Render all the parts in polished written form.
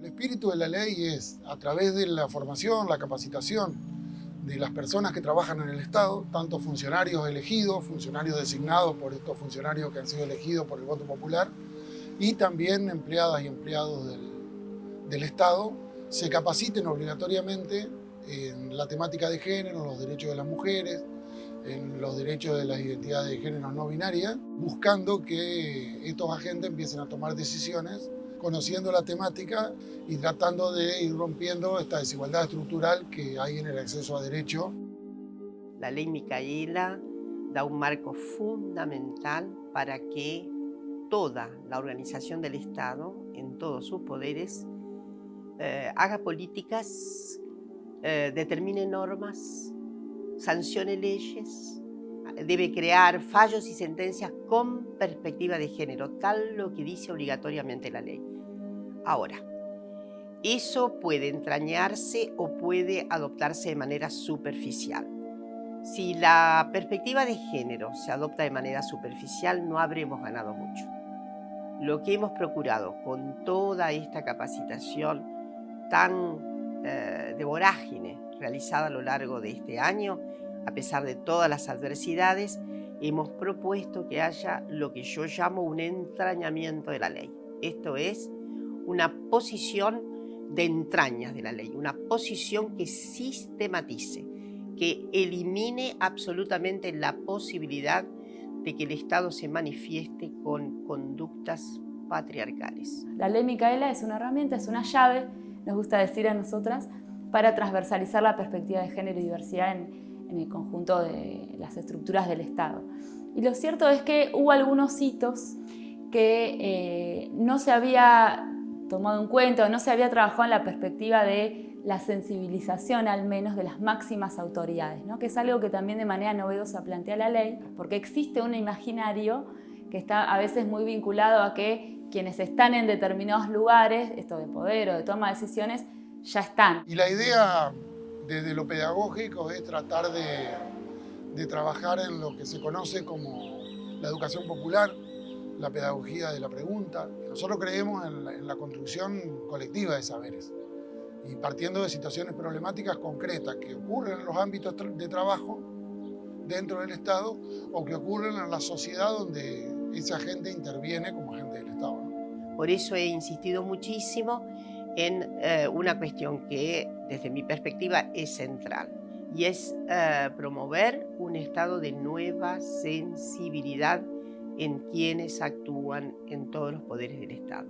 espíritu de la ley es, a través de la formación, la capacitación de las personas que trabajan en el Estado, tanto funcionarios elegidos, funcionarios designados por estos funcionarios que han sido elegidos por el voto popular, y también empleadas y empleados del Estado, se capaciten obligatoriamente en la temática de género, en los derechos de las mujeres, en los derechos de las identidades de género no binarias, buscando que estos agentes empiecen a tomar decisiones, conociendo la temática y tratando de ir rompiendo esta desigualdad estructural que hay en el acceso a derechos. La ley Micaela da un marco fundamental para que toda la organización del Estado, en todos sus poderes, haga políticas, determine normas, sancione leyes, debe crear fallos y sentencias con perspectiva de género, tal lo que dice obligatoriamente la ley. Ahora, eso puede entrañarse o puede adoptarse de manera superficial. Si la perspectiva de género se adopta de manera superficial, no habremos ganado mucho. Lo que hemos procurado con toda esta capacitación tan de vorágine realizada a lo largo de este año, a pesar de todas las adversidades, hemos propuesto que haya lo que yo llamo un entrañamiento de la ley. Esto es una posición de entrañas de la ley, una posición que sistematice, que elimine absolutamente la posibilidad de que el Estado se manifieste con conductas patriarcales. La ley Micaela es una herramienta, es una llave, nos gusta decir a nosotras, para transversalizar la perspectiva de género y diversidad en el conjunto de las estructuras del Estado. Y lo cierto es que hubo algunos hitos que no se había tomado en cuenta o no se había trabajado en la perspectiva de la sensibilización al menos de las máximas autoridades, ¿no? Que es algo que también de manera novedosa plantea la ley, porque existe un imaginario que está a veces muy vinculado a que quienes están en determinados lugares, esto de poder o de toma de decisiones, ya están. Y la idea desde lo pedagógico es tratar de trabajar en lo que se conoce como la educación popular, la pedagogía de la pregunta. Nosotros creemos en la construcción colectiva de saberes y partiendo de situaciones problemáticas concretas que ocurren en los ámbitos de trabajo dentro del Estado o que ocurren en la sociedad donde esa gente interviene como agente del Estado, ¿no? Por eso he insistido muchísimo en una cuestión que desde mi perspectiva es central y es promover un estado de nueva sensibilidad en quienes actúan en todos los poderes del Estado.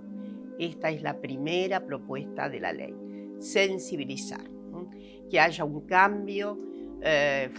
Esta es la primera propuesta de la ley, sensibilizar, ¿no? Que haya un cambio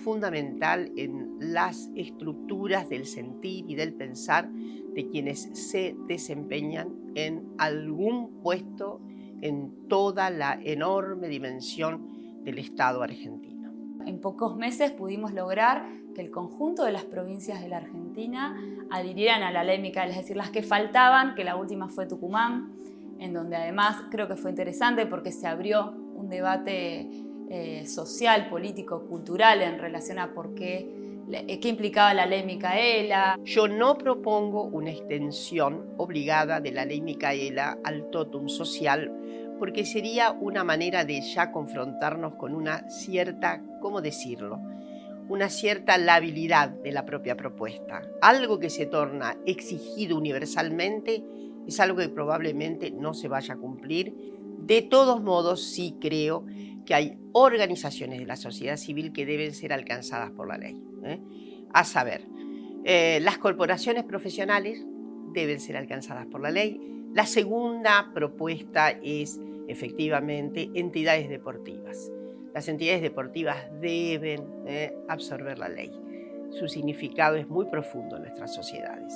fundamental en las estructuras del sentir y del pensar de quienes se desempeñan en algún puesto en toda la enorme dimensión del Estado argentino. En pocos meses pudimos lograr que el conjunto de las provincias de la Argentina adhirieran a la ley Micaela, es decir, las que faltaban, que la última fue Tucumán, en donde además creo que fue interesante porque se abrió un debate social, político, cultural en relación a qué implicaba la ley Micaela. Yo no propongo una extensión obligada de la ley Micaela al tótum social, porque sería una manera de ya confrontarnos con una cierta, ¿cómo decirlo?, una cierta labilidad de la propia propuesta. Algo que se torna exigido universalmente es algo que probablemente no se vaya a cumplir. De todos modos, sí creo que hay organizaciones de la sociedad civil que deben ser alcanzadas por la ley. A saber, las corporaciones profesionales deben ser alcanzadas por la ley. La segunda propuesta es, efectivamente, entidades deportivas. Las entidades deportivas deben absorber la ley. Su significado es muy profundo en nuestras sociedades.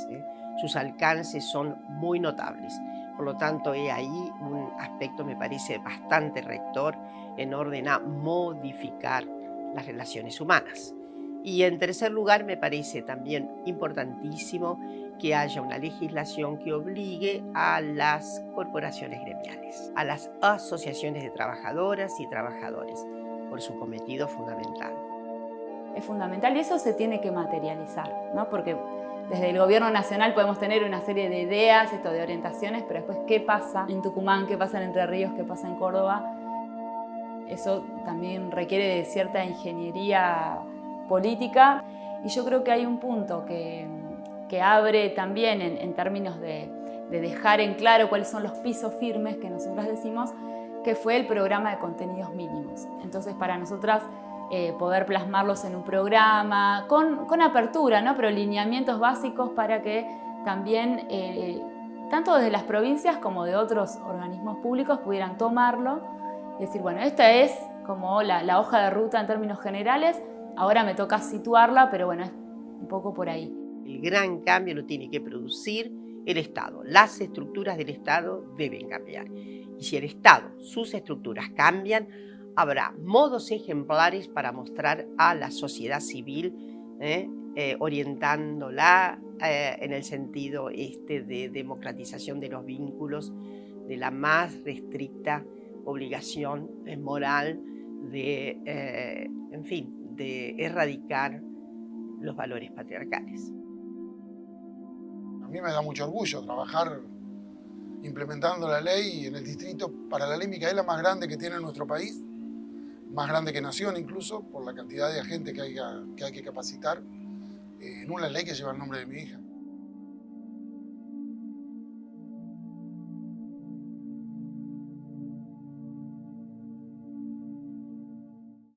Sus alcances son muy notables. Por lo tanto, ahí un aspecto me parece bastante rector en orden a modificar las relaciones humanas. Y en tercer lugar, me parece también importantísimo que haya una legislación que obligue a las corporaciones gremiales, a las asociaciones de trabajadoras y trabajadores, por su cometido fundamental. Es fundamental y eso se tiene que materializar, ¿no? Porque desde el gobierno nacional podemos tener una serie de ideas, de orientaciones, pero después qué pasa en Tucumán, qué pasa en Entre Ríos, qué pasa en Córdoba. Eso también requiere de cierta ingeniería política, y yo creo que hay un punto que abre también en términos de dejar en claro cuáles son los pisos firmes que nosotras decimos, que fue el programa de contenidos mínimos. Entonces, para nosotras poder plasmarlos en un programa, con apertura, ¿no? Pero lineamientos básicos para que también, tanto desde las provincias como de otros organismos públicos, pudieran tomarlo y decir, bueno, esta es como la hoja de ruta en términos generales, ahora me toca situarla, pero bueno, es un poco por ahí. El gran cambio lo tiene que producir el Estado. Las estructuras del Estado deben cambiar. Y si el Estado, sus estructuras cambian, habrá modos ejemplares para mostrar a la sociedad civil, orientándola en el sentido de democratización de los vínculos, de la más restricta obligación moral de, en fin, de erradicar los valores patriarcales. A mí me da mucho orgullo trabajar implementando la ley en el distrito para la ley Micaela más grande que tiene nuestro país, más grande que Nación incluso, por la cantidad de agentes que hay que capacitar, en una ley que lleva el nombre de mi hija.